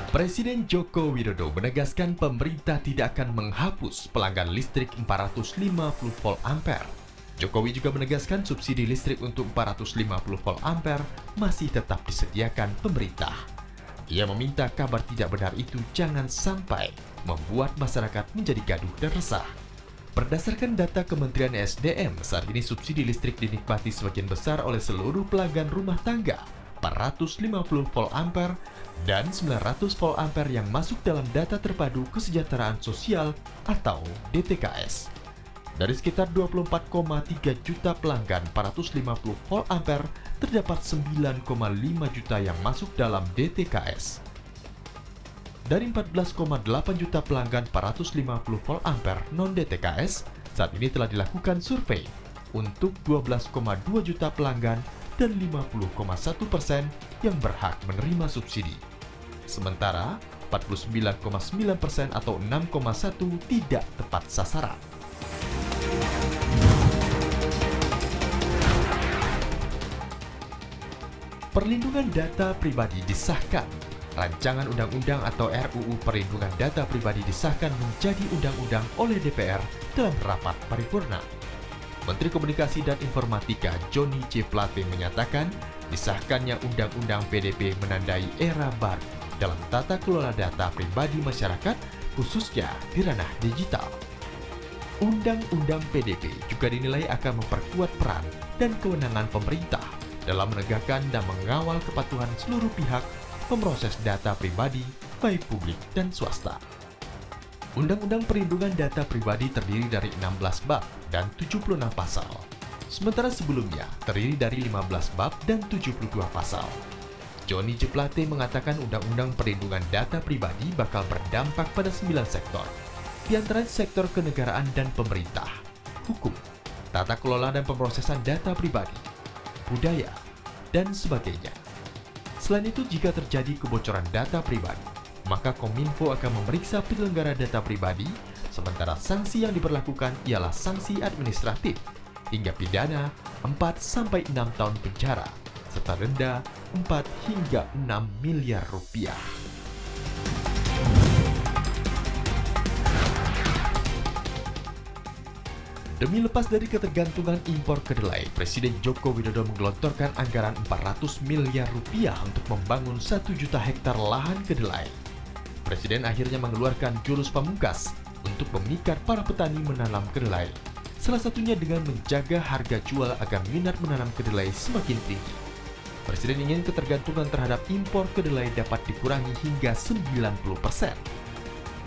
Presiden Joko Widodo menegaskan pemerintah tidak akan menghapus pelanggan listrik 450 volt ampere. Jokowi juga menegaskan subsidi listrik untuk 450 volt ampere masih tetap disediakan pemerintah. Ia meminta kabar tidak benar itu jangan sampai membuat masyarakat menjadi gaduh dan resah. Berdasarkan data Kementerian SDM, saat ini subsidi listrik dinikmati sebagian besar oleh seluruh pelanggan rumah tangga 450 volt ampere dan 900 volt ampere yang masuk dalam data terpadu kesejahteraan sosial atau DTKS. Dari sekitar 24,3 juta pelanggan 450 volt ampere, terdapat 9,5 juta yang masuk dalam DTKS. Dari 14,8 juta pelanggan 450 volt ampere non-DTKS, saat ini telah dilakukan survei untuk 12,2 juta pelanggan dan 50,1% yang berhak menerima subsidi. Sementara 49,9% atau 6,1 tidak tepat sasaran. Perlindungan data pribadi disahkan. Rancangan Undang-Undang atau RUU Perlindungan Data Pribadi disahkan menjadi undang-undang oleh DPR dalam rapat paripurna. Menteri Komunikasi dan Informatika Johnny G. Plate menyatakan disahkannya Undang-Undang PDP menandai era baru dalam tata kelola data pribadi masyarakat, khususnya di ranah digital. Undang-Undang PDP juga dinilai akan memperkuat peran dan kewenangan pemerintah dalam menegakkan dan mengawal kepatuhan seluruh pihak memproses data pribadi, baik publik dan swasta. Undang-Undang Perlindungan Data Pribadi terdiri dari 16 bab dan 76 pasal. Sementara sebelumnya terdiri dari 15 bab dan 72 pasal. Johnny G. Plate mengatakan Undang-Undang Perlindungan Data Pribadi bakal berdampak pada 9 sektor, di antara sektor kenegaraan dan pemerintah, hukum, tata kelola dan pemrosesan data pribadi, budaya, dan sebagainya. Selain itu, jika terjadi kebocoran data pribadi, maka Kominfo akan memeriksa penyelenggara data pribadi, sementara sanksi yang diberlakukan ialah sanksi administratif hingga pidana 4-6 tahun penjara, serta denda 4 hingga 6 miliar rupiah. Demi lepas dari ketergantungan impor kedelai, Presiden Joko Widodo menggelontorkan anggaran 400 miliar rupiah untuk membangun 1 juta hektar lahan kedelai. Presiden akhirnya mengeluarkan jurus pamungkas untuk memikat para petani menanam kedelai. Salah satunya dengan menjaga harga jual agar minat menanam kedelai semakin tinggi. Presiden ingin ketergantungan terhadap impor kedelai dapat dikurangi hingga 90%.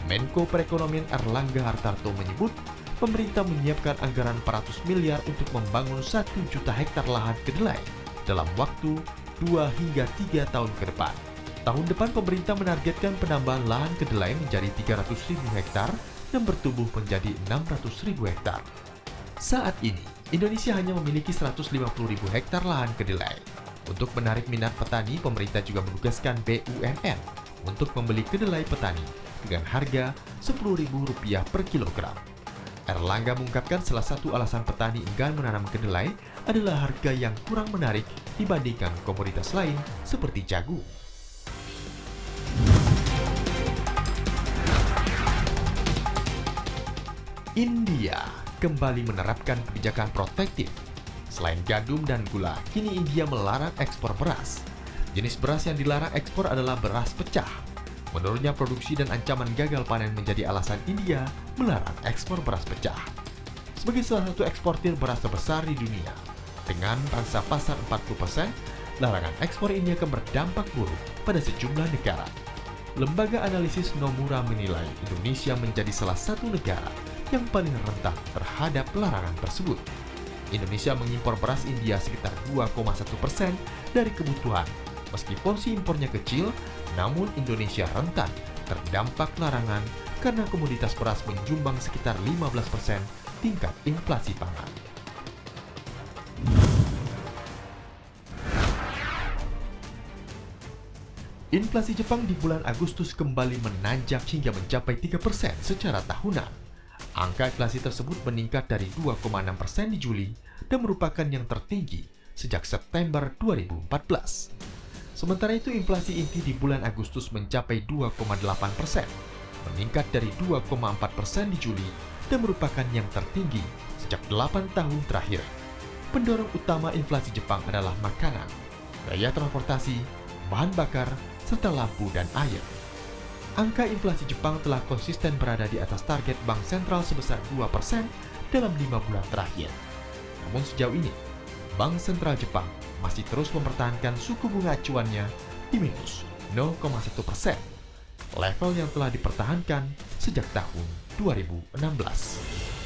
Menko Perekonomian Airlangga Hartarto menyebut, pemerintah menyiapkan anggaran 400 miliar untuk membangun 1 juta hektar lahan kedelai dalam waktu 2 hingga 3 tahun ke depan. Tahun depan pemerintah menargetkan penambahan lahan kedelai menjadi 300.000 hektar dan bertumbuh menjadi 600.000 hektar. Saat ini, Indonesia hanya memiliki 150.000 hektar lahan kedelai. Untuk menarik minat petani, pemerintah juga menugaskan BUMN untuk membeli kedelai petani dengan harga Rp10.000 per kilogram. Airlangga mengungkapkan salah satu alasan petani enggan menanam kedelai adalah harga yang kurang menarik dibandingkan komoditas lain seperti jagung. India kembali menerapkan kebijakan protektif. Selain gandum dan gula, kini India melarang ekspor beras. Jenis beras yang dilarang ekspor adalah beras pecah. Menurunnya produksi dan ancaman gagal panen menjadi alasan India melarang ekspor beras pecah. Sebagai salah satu eksportir beras terbesar di dunia, dengan pangsa pasar 40%, larangan ekspor ini akan berdampak buruk pada sejumlah negara. Lembaga analisis Nomura menilai Indonesia menjadi salah satu negara yang paling rentan terhadap larangan tersebut. Indonesia mengimpor beras India sekitar 2,1% dari kebutuhan. Meski porsi impornya kecil, namun Indonesia rentan terdampak larangan karena komoditas beras menyumbang sekitar 15% tingkat inflasi pangan. Inflasi Jepang di bulan Agustus kembali menanjak hingga mencapai 3% secara tahunan. Angka inflasi tersebut meningkat dari 2,6% di Juli dan merupakan yang tertinggi sejak September 2014. Sementara itu, inflasi inti di bulan Agustus mencapai 2,8%, meningkat dari 2,4% di Juli dan merupakan yang tertinggi sejak 8 tahun terakhir. Pendorong utama inflasi Jepang adalah makanan, biaya transportasi, bahan bakar, serta lampu dan air. Angka inflasi Jepang telah konsisten berada di atas target Bank Sentral sebesar 2% dalam 5 bulan terakhir. Namun sejauh ini, Bank Sentral Jepang masih terus mempertahankan suku bunga acuannya di minus 0,1%, level yang telah dipertahankan sejak tahun 2016.